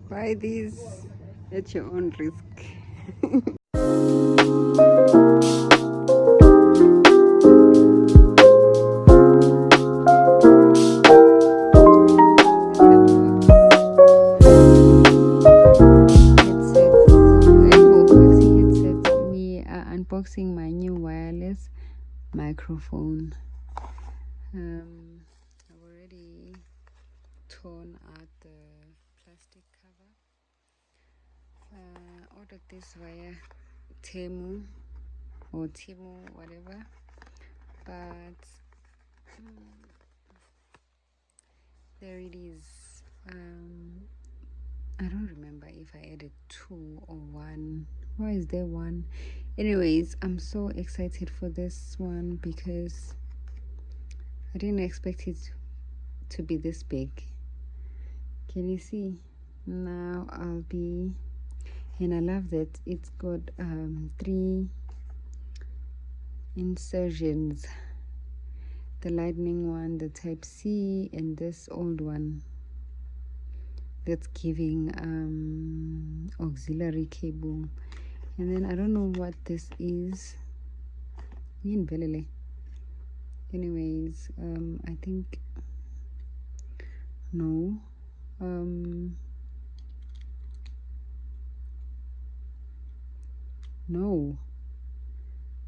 Buy these at your own risk. Unboxing my new wireless microphone. I've already torn out the plastic cover. Ordered this via Temu or Timu, whatever, but there it is. I don't remember if I added 2 or 1. Why is there 1? Anyways, I'm so excited for this one because I didn't expect it to be this big. Can you see? Now I'll be, and I love that it's got 3 insertions: the lightning one, the type C, and this old one that's giving auxiliary cable. And then I don't know what this is. Anyways, I think no. No.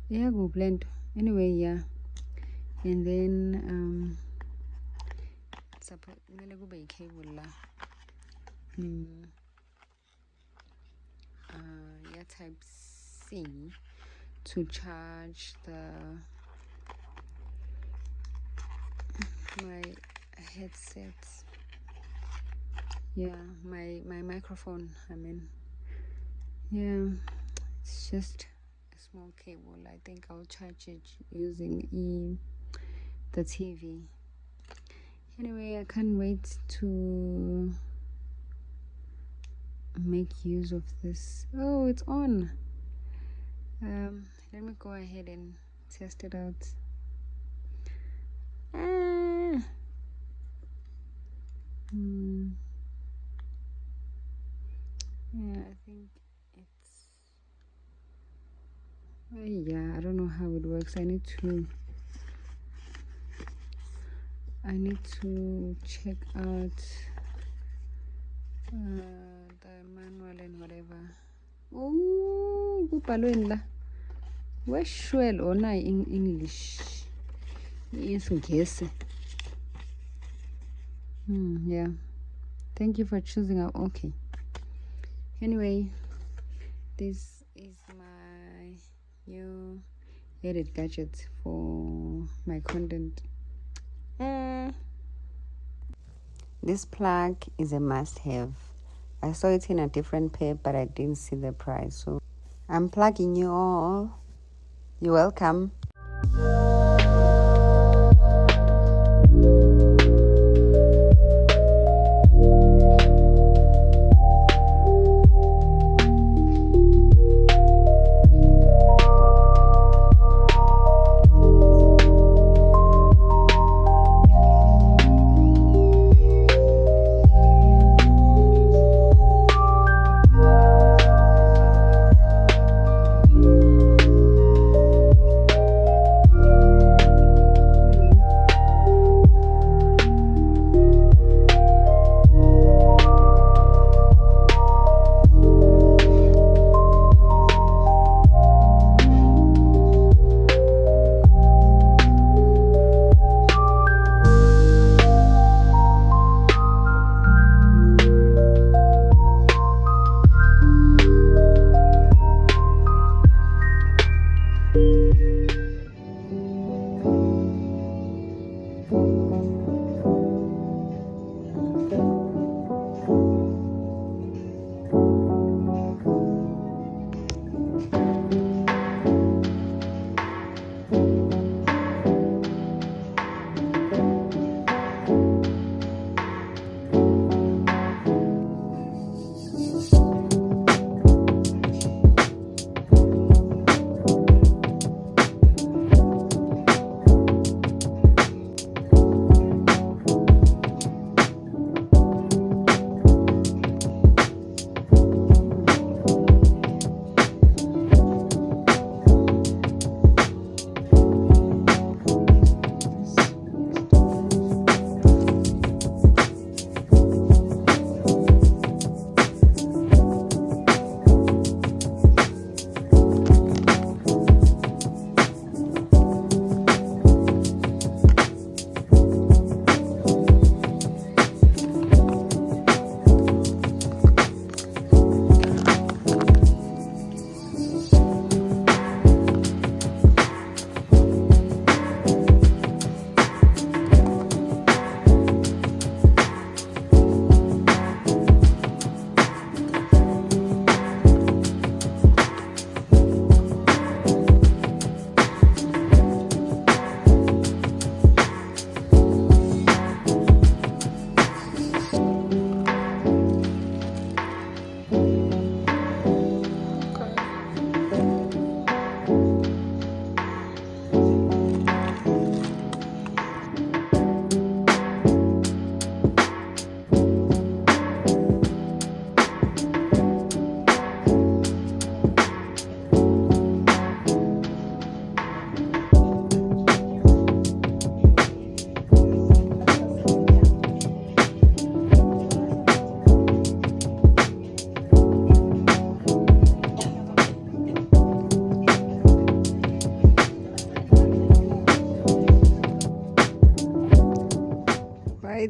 Yeah, go blend. Anyway, yeah. And then it's a cable la. Yeah, type C to charge my headsets. Yeah, my microphone. I mean, yeah, it's just a small cable. I think I'll charge it using the TV. Anyway, I can't wait to make use of this. Oh, it's on. Let me go ahead and test it out. Yeah, I think it's yeah, I don't know how it works. I need to check out the manual and whatever. Oh, kupalweni la. Weshwell ona in English. Yes. Yeah. Thank you for choosing out. Okay. Anyway, this is my new edit gadget for my content. This plug is a must-have. I saw it in a different pair, but I didn't see the price, so I'm plugging you all. You're welcome.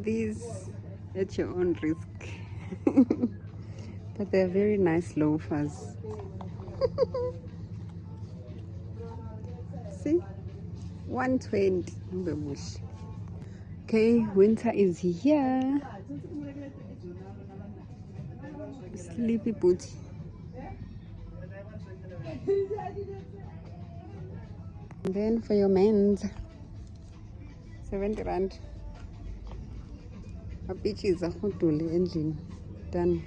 these at your own risk. But they're very nice loafers. See? 120 in the bush. Okay, winter is here. Sleepy booty. And then for your men's, 70 rand. A beach is a hotel engine. Done.